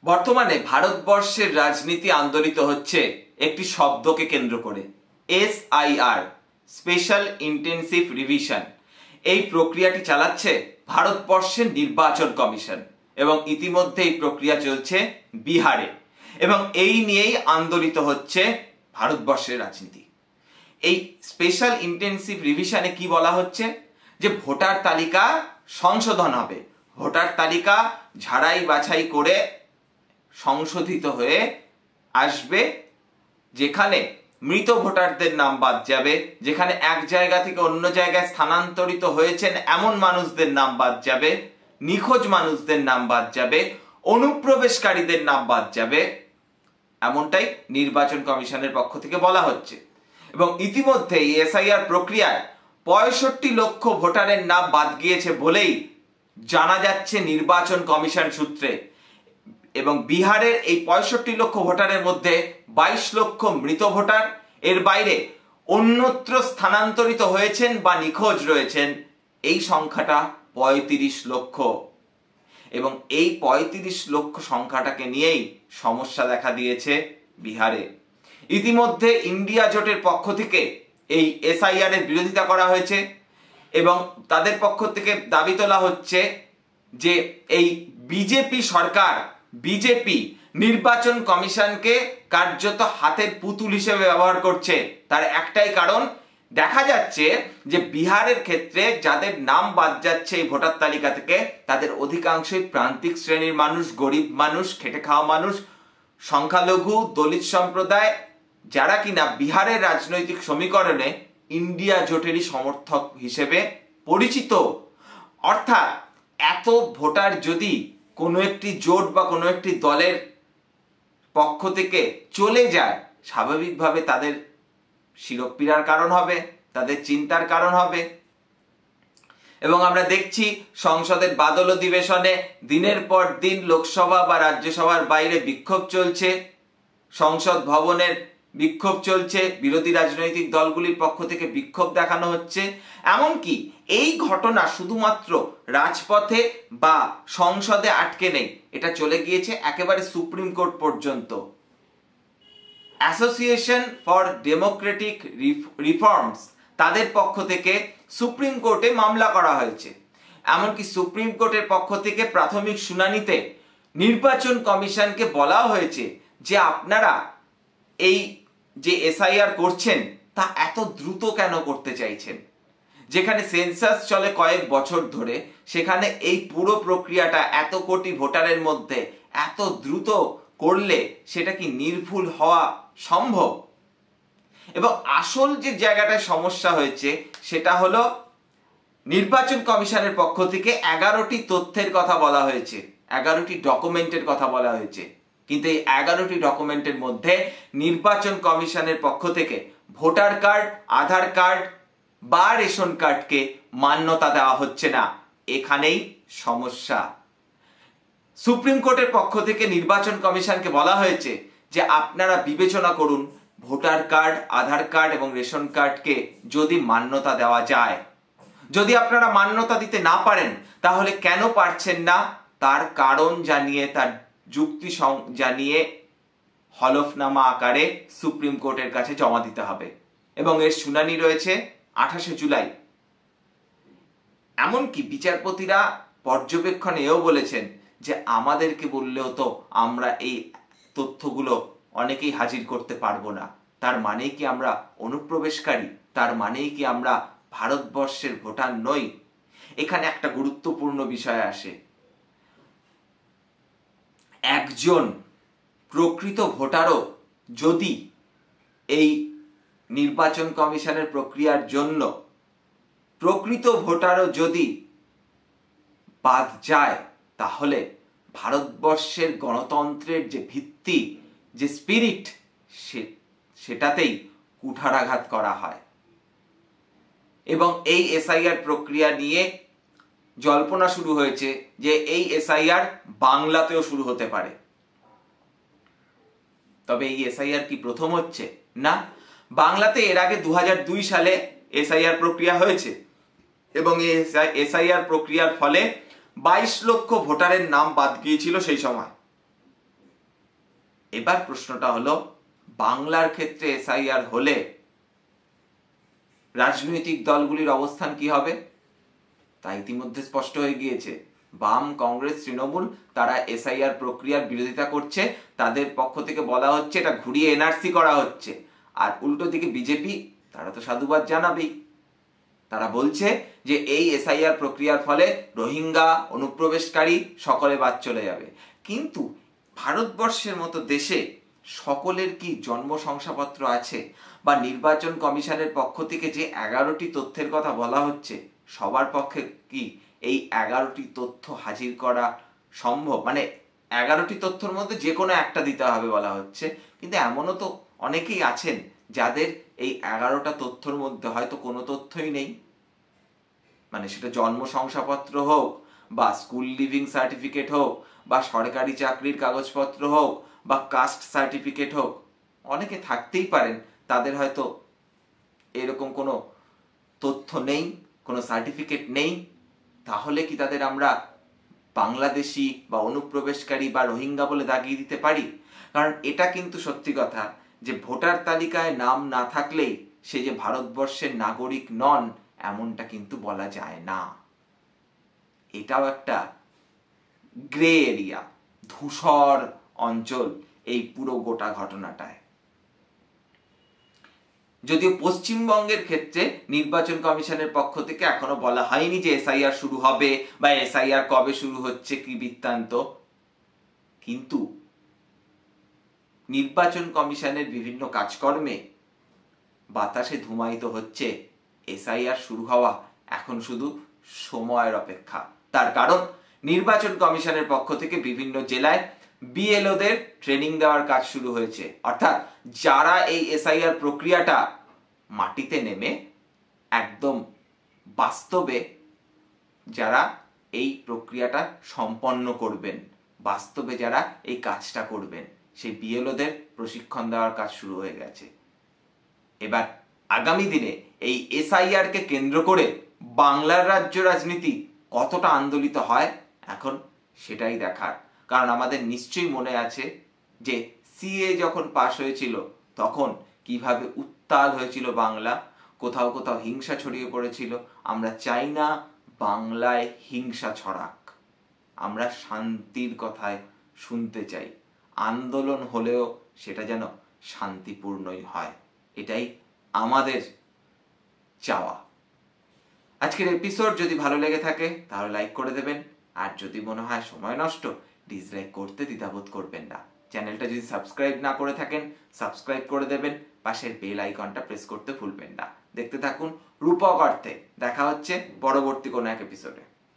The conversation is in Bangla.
বর্তমানে ভারতবর্ষের রাজনীতি আন্দোলিত হচ্ছে একটি শব্দকে কেন্দ্র করে, SIR, স্পেশাল ইন্টেনসিভ রিভিশন। এই প্রক্রিয়াটি চালাচ্ছে ভারতবর্ষের নির্বাচন কমিশন এবং ইতিমধ্যে এই প্রক্রিয়া চলছে বিহারে এবং এই নিয়েই আন্দোলিত হচ্ছে ভারতবর্ষের রাজনীতি। এই স্পেশাল ইন্টেনসিভ রিভিশনে কি বলা হচ্ছে যে ভোটার তালিকা সংশোধন হবে, ভোটার তালিকা ঝাড়াই বাছাই করে সংশোধিত হয়ে আসবে, যেখানে মৃত ভোটারদের নাম বাদ যাবে, যেখানে এক জায়গা থেকে অন্য জায়গায় স্থানান্তরিত হয়েছেন এমন মানুষদের নাম বাদ যাবে, নিখোঁজ মানুষদের নাম বাদ যাবে, অনুপ্রবেশকারীদের নাম বাদ যাবে, এমনটাই নির্বাচন কমিশনের পক্ষ থেকে বলা হচ্ছে। এবং ইতিমধ্যে এই SIR প্রক্রিয়ায় 65 লক্ষ ভোটারের নাম বাদ গিয়েছে বলেই জানা যাচ্ছে নির্বাচন কমিশন সূত্রে। এবং বিহারের এই 65 লক্ষ ভোটারের মধ্যে 22 লক্ষ মৃত ভোটার, এর বাইরে অন্যত্র স্থানান্তরিত হয়েছেন বা নিখোঁজ রয়েছেন এই সংখ্যাটা 35 লক্ষ। এবং এই 35 লক্ষ সংখ্যাটাকে নিয়েই সমস্যা দেখা দিয়েছে বিহারে। ইতিমধ্যে ইন্ডিয়া জোটের পক্ষ থেকে এই SIR এর বিরোধিতা করা হয়েছে এবং তাদের পক্ষ থেকে দাবি তোলা হচ্ছে যে এই বিজেপি সরকার, বিজেপি নির্বাচন কমিশনকে কার্যত হাতের পুতুল হিসেবে ব্যবহার করছে। তার একটাই কারণ, দেখা যাচ্ছে যে বিহারের ক্ষেত্রে যাদের নাম বাদ যাচ্ছে এই ভোটার তালিকা থেকে তাদের অধিকাংশই প্রান্তিক শ্রেণীর মানুষ, গরিব মানুষ, খেটে খাওয়া মানুষ, সংখ্যালঘু, দলিত সম্প্রদায়, যারা কিনা বিহারের রাজনৈতিক সমীকরণে ইন্ডিয়া জোটেরই সমর্থক হিসেবে পরিচিত। অর্থাৎ এত ভোটার যদি কোনো একটি জোট বা কোনো একটি দলের পক্ষ থেকে চলে যায়, স্বাভাবিকভাবে তাদের শিরোপীড়ার কারণ হবে, তাদের চিন্তার কারণ হবে। এবং আমরা দেখছি সংসদের বাদল অধিবেশনে দিনের পর দিন লোকসভা বা রাজ্যসভার বাইরে বিক্ষোভ চলছে, সংসদ ভবনের বিক্ষোভ চলছে, বিরোধী রাজনৈতিক দলগুলির পক্ষ থেকে বিক্ষোভ দেখানো হচ্ছে। এমনকি এই ঘটনা শুধুমাত্র রাজপথে বা সংসদে আটকে নেই, এটা চলে গিয়েছে একেবারে সুপ্রিম কোর্ট পর্যন্ত। অ্যাসোসিয়েশন ফর ডেমোক্রেটিক রিফর্মস তাদের পক্ষ থেকে সুপ্রিম কোর্টে মামলা করা হয়েছে। এমনকি সুপ্রিম কোর্টের পক্ষ থেকে প্রাথমিক শুনানিতে নির্বাচন কমিশনকে বলা হয়েছে যে আপনারা এই যে SIR করছেন তা এত দ্রুত কেন করতে চাইছেন। যেখানে সেন্সাস চলে কয়েক বছর ধরে, সেখানে এই পুরো প্রক্রিয়াটা এত কোটি ভোটারের মধ্যে এত দ্রুত করলে সেটা কি নির্ভুল হওয়া সম্ভব? এবং আসল যে জায়গাটায় সমস্যা হয়েছে সেটা হলো নির্বাচন কমিশনের পক্ষ থেকে 11টি তথ্যের কথা বলা হয়েছে, 11টি ডকুমেন্টের কথা বলা হয়েছে। কিন্তু এই 11টি ডকুমেন্টের মধ্যে নির্বাচন কমিশনের পক্ষ থেকে ভোটার কার্ড, আধার কার্ড বা রেশন কার্ডকে মান্যতা দেওয়া হচ্ছে না। এখানেই সমস্যা। সুপ্রিম কোর্টের পক্ষ থেকে নির্বাচন কমিশনকে বলা হয়েছে যে আপনারা বিবেচনা করুন ভোটার কার্ড, আধার কার্ড এবং রেশন কার্ডকে যদি মান্যতা দেওয়া যায়। যদি আপনারা মান্যতা দিতে না পারেন তাহলে কেন পারছেন না তার কারণ জানিয়ে, তার যুক্তি জানিয়ে হলফনামা আকারে সুপ্রিম কোর্টের কাছে জমা দিতে হবে। এবং এর শুনানি রয়েছে 28শে জুলাই। এমনকি বিচারপতিরা পর্যবেক্ষণে এও বলেছেন যে আমাদেরকে বললেও তো আমরা এই তথ্যগুলো অনেকেই হাজির করতে পারবো না। তার মানেই কি আমরা অনুপ্রবেশকারী? তার মানেই কি আমরা ভারতবর্ষের ভোটার নই? এখানে একটা গুরুত্বপূর্ণ বিষয় আসে। একজন প্রকৃত ভোটারও যদি এই নির্বাচন কমিশনের প্রক্রিয়ার জন্য প্রকৃত ভোটারও যদি বাদ যায়, তাহলে ভারতবর্ষের গণতন্ত্রের যে ভিত্তি, যে স্পিরিট, সেটাতেই কুঠারাঘাত করা হয়। এবং এই SIR প্রক্রিয়া নিয়ে জল্পনা শুরু হয়েছে যে এই SIR বাংলাতেও শুরু হতে পারে। তবে এই SIR কি প্রথম হচ্ছে? না, বাংলাতে এর আগে 2002 সালে SIR প্রক্রিয়া হয়েছে এবং এই SIR প্রক্রিয়ার ফলে 22 লক্ষ ভোটারের নাম বাদ গিয়েছিল সেই সময়। এবার প্রশ্নটা হলো, বাংলার ক্ষেত্রে এসআইআর হলে রাজনৈতিক দলগুলির অবস্থান কি হবে? তা ইতিমধ্যে স্পষ্ট হয়ে গিয়েছে। বাম, কংগ্রেস, তৃণমূল তারা এসআইআর প্রক্রিয়ার বিরোধিতা করছে। তাদের পক্ষ থেকে বলা হচ্ছে এটা ঘুরিয়ে এনআরসি করা হচ্ছে। আর উল্টো দিকে বিজেপি, তারা তো সাধুবাদ জানাবেই। তারা বলছে যে এই এসআইআর প্রক্রিয়ার ফলে রোহিঙ্গা, অনুপ্রবেশকারী সকলে বাদ চলে যাবে। কিন্তু ভারতবর্ষের মতো দেশে সকলের কি জন্ম শংসাপত্র আছে? বা নির্বাচন কমিশনের পক্ষ থেকে যে 11টি তথ্যের কথা বলা হচ্ছে, সবার পক্ষে কি এই 11টি তথ্য হাজির করা সম্ভব? মানে 11টি তথ্যের মধ্যে যে কোনো একটা দিতে হবে বলা হচ্ছে, কিন্তু এমনও তো অনেকেই আছেন যাদের এই 11টা তথ্যের মধ্যে হয়তো কোনো তথ্যই নেই। মানে সেটা জন্ম শংসাপত্র হোক, বা স্কুল লিভিং সার্টিফিকেট হোক, বা সরকারি চাকরির কাগজপত্র হোক, বা কাস্ট সার্টিফিকেট হোক, অনেকে থাকতেই পারেন তাদের হয়তো এরকম কোনো তথ্য নেই, কোনো সার্টিফিকেট নেই। তাহলে কি তাদের আমরা বাংলাদেশি বা অনুপ্রবেশকারী বা রোহিঙ্গা বলে দাগিয়ে দিতে পারি? কারণ এটা কিন্তু সত্যি কথা যে ভোটার তালিকায় নাম না থাকলেই সে যে ভারতবর্ষের নাগরিক নন, এমনটা কিন্তু বলা যায় না। এটাও একটা গ্রে এরিয়া, ধূসর অঞ্চল এই পুরো গোটা ঘটনাটায়। যদিও পশ্চিমবঙ্গের ক্ষেত্রে নির্বাচন কমিশনের পক্ষ থেকে এখনো বলা হয়নি যে এসআইআর শুরু হবে বা এসআইআর কবে শুরু হচ্ছে, কি বৃত্তান্ত, কিন্তু নির্বাচন কমিশনের বিভিন্ন কাজকর্মে বাতাসে ধুমায়িত হচ্ছে এসআইআর শুরু হওয়া এখন শুধু সময়ের অপেক্ষা। তার কারণ নির্বাচন কমিশনের পক্ষ থেকে বিভিন্ন জেলায় বিএলওদের ট্রেনিং দেওয়ার কাজ শুরু হয়েছে। অর্থাৎ যারা এই এসআইআর প্রক্রিয়াটা মাটিতে নেমে একদম বাস্তবে যারা এই প্রক্রিয়াটা সম্পন্ন করবেন, বাস্তবে যারা এই কাজটা করবেন, সেই বিএলওদের প্রশিক্ষণ দেওয়ার কাজ শুরু হয়ে গেছে। এবার আগামী দিনে এই এসআইআর কে কেন্দ্র করে বাংলার রাজ্য রাজনীতি কতটা আন্দোলিত হয় এখন সেটাই দেখার। কারণ আমাদের নিশ্চয়ই মনে আছে যে সিএ যখন পাশ হয়েছিল তখন কিভাবে উত্তাল হয়েছিল বাংলা, কোথাও কোথাও হিংসা ছড়িয়ে পড়েছিল। আমরা চাই না বাংলায় হিংসা ছড়াক, আমরা শান্তির কথায় শুনতে চাই। আন্দোলন হলেও সেটা যেন শান্তিপূর্ণই হয়, এটাই আমাদের চাওয়া। আজকের এপিসোড যদি ভালো লেগে থাকে তাহলে লাইক করে দেবেন, আর যদি মনে হয় সময় নষ্ট, ডিসলাইক করতে দ্বিধাবোধ করবেন না। চ্যানেলটা যদি সাবস্ক্রাইব না করে থাকেন সাবস্ক্রাইব করে দেবেন, পাশের বেল আইকনটা প্রেস করতে ভুলবেন না। দেখতে থাকুন রূপক অর্থে। দেখা হচ্ছে পরবর্তী কোনো এক এপিসোডে।